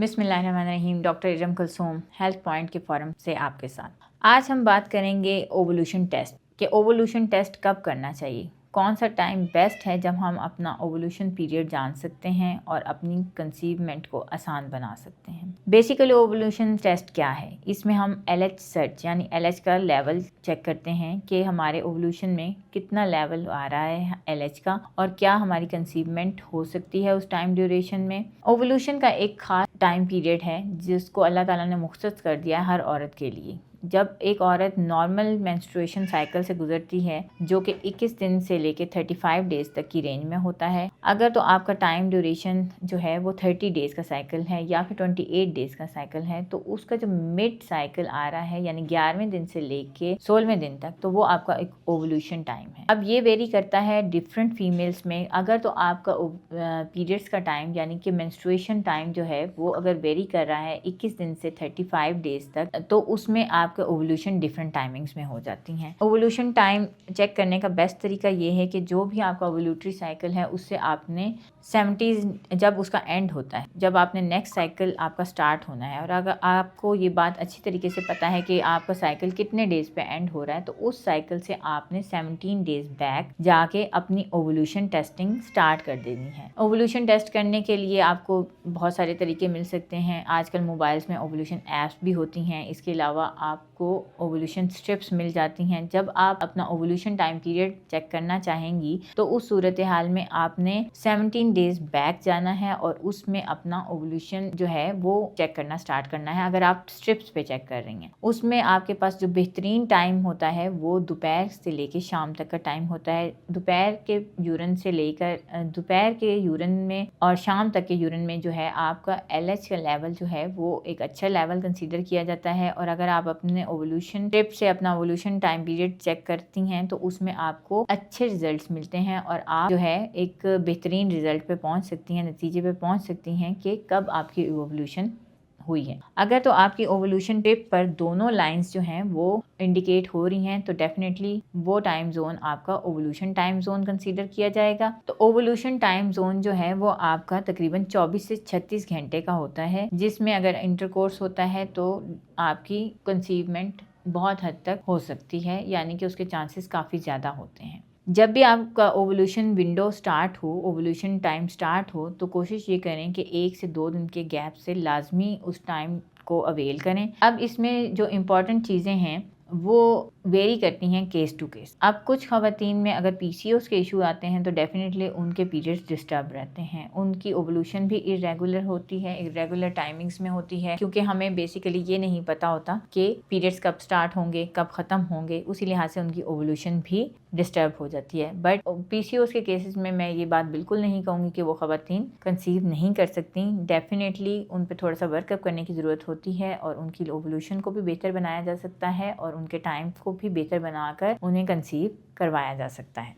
बिस्मिल्लाहिर्रहमानिर्रहीम। Doctor Iram Kulsoom health point के forum से आपके साथ आज हम बात करेंगे ओवोल्यूशन टेस्ट कि ओवोल्यूशन टेस्ट कब करना चाहिए, कौन सा टाइम बेस्ट है जब हम अपना ओवोल्यूशन पीरियड जान सकते हैं और अपनी कंसीवमेंट को आसान बना सकते हैं। बेसिकली ओवोल्यूशन टेस्ट क्या है, इसमें हम LH सर्च यानी LH का लेवल चेक करते हैं कि हमारे ओवोल्यूशन में कितना लेवल आ रहा है LH का और क्या हमारी कंसीवमेंट हो सकती है उस टाइम ड्यूरेशन में। ओवोल्यूशन का एक खास टाइम पीरियड है जिसको अल्लाह ताला ने मुख्तस कर दिया है हर औरत के लिए। जब एक औरत नॉर्मल मेंस्ट्रुएशन साइकिल से गुजरती है जो कि 21 दिन से लेके 35 डेज तक की रेंज में होता है, अगर तो आपका टाइम ड्यूरेशन जो है वो 30 डेज का साइकिल है या फिर 28 डेज का साइकिल है, तो उसका जो मिड साइकिल आ रहा है यानी 11वें दिन से लेके 16वें दिन तक, तो वो आपका एक ओवोल्यूशन टाइम है। अब ये वेरी करता है डिफरेंट फीमेल्स में। अगर तो आपका पीरियड्स का टाइम यानी कि मेंस्ट्रुएशन टाइम जो है वो अगर वेरी कर रहा है 21 दिन से 35 डेज तक, तो उसमें आपका ओवोल्यूशन डिफरेंट टाइमिंग्स में हो जाती हैं। ओवोल्यूशन टाइम चेक करने का बेस्ट तरीका ये है कि जो भी आपका ओवोल्यूटरी साइकिल है उससे आपने 70 जब उसका एंड होता है, जब आपने नेक्स्ट साइकिल आपका स्टार्ट होना है और अगर आपको ये बात अच्छी तरीके से पता है कि आपका साइकिल कितने डेज पे एंड हो रहा है, तो उस साइकिल से आपने 17 डेज बैक जाके अपनी ओवोल्यूशन टेस्टिंग स्टार्ट कर देनी है। ओवोल्यूशन टेस्ट करने के लिए आपको बहुत सारे तरीके मिल सकते हैं। आजकल मोबाइल्स में ओवोल्यूशन ऐप्स भी होती हैं। इसके अलावा आपको ओवोल्यूशन स्ट्रिप्स मिल जाती हैं। जब आप अपना ओवोल्यूशन टाइम पीरियड चेक करना चाहेंगी तो उस सूरत हाल में आपने 17 डेज बैक जाना है और उसमें अपना ओवोल्यूशन जो है वो चेक करना स्टार्ट करना है। अगर आप स्ट्रिप्स पे चेक कर रही हैं, उसमें आपके पास जो बेहतरीन टाइम होता है वो दोपहर से लेकर शाम तक का टाइम होता है। दोपहर के यूरिन से लेकर दोपहर के यूरिन में और शाम तक के यूरिन में जो है आपका LH का लेवल जो है वो एक अच्छा लेवल कंसीडर किया जाता है। और अगर आप अपने ओवोल्यूशन ट्रिप से अपना ओवोल्यूशन टाइम पीरियड चेक करती हैं तो उसमें आपको अच्छे रिजल्ट्स मिलते हैं और आप जो है एक बेहतरीन रिजल्ट पे पहुंच सकती हैं, नतीजे पे पहुंच सकती हैं कि कब आपकी ओवोल्यूशन हुई है। अगर तो आपकी ओवोल्यूशन टिप पर दोनों लाइंस जो हैं वो इंडिकेट हो रही हैं तो डेफिनेटली वो टाइम जोन आपका ओवोल्यूशन टाइम जोन कंसीडर किया जाएगा। तो ओवोल्यूशन टाइम जोन जो है वो आपका तकरीबन 24 से 36 घंटे का होता है, जिसमें अगर इंटरकोर्स होता है तो आपकी कंसीवमेंट बहुत हद तक हो सकती है, यानी कि उसके चांसेस काफ़ी ज़्यादा होते हैं। जब भी आपका ओवोल्यूशन विंडो स्टार्ट हो, ओवोल्यूशन टाइम स्टार्ट हो, तो कोशिश ये करें कि 1 से 2 दिन के गैप से लाजमी उस टाइम को अवेल करें। अब इसमें जो इम्पॉर्टेंट चीज़ें हैं वो वेरी करती हैं केस टू केस। अब कुछ ख़वातीन में अगर PCOS के इशू आते हैं तो डेफिनेटली उनके पीरियड्स डिस्टर्ब रहते हैं, उनकी ओवोल्यूशन भी इरेगुलर होती है, इरेगुलर टाइमिंग्स में होती है, क्योंकि हमें बेसिकली ये नहीं पता होता कि पीरियड्स कब स्टार्ट होंगे कब ख़त्म होंगे, उसी लिहाज से उनकी ओवोल्यूशन भी डिस्टर्ब हो जाती है। बट PCOS के केसेस में मैं ये बात बिल्कुल नहीं कहूँगी कि वो ख़वातीन कंसीव नहीं कर सकती। डेफिनेटली उन पर थोड़ा सा वर्कअप करने की ज़रूरत होती है और उनकी ओवोल्यूशन को भी बेहतर बनाया जा सकता है और उनके टाइम को भी बेहतर बनाकर उन्हें कंसीव करवाया जा सकता है।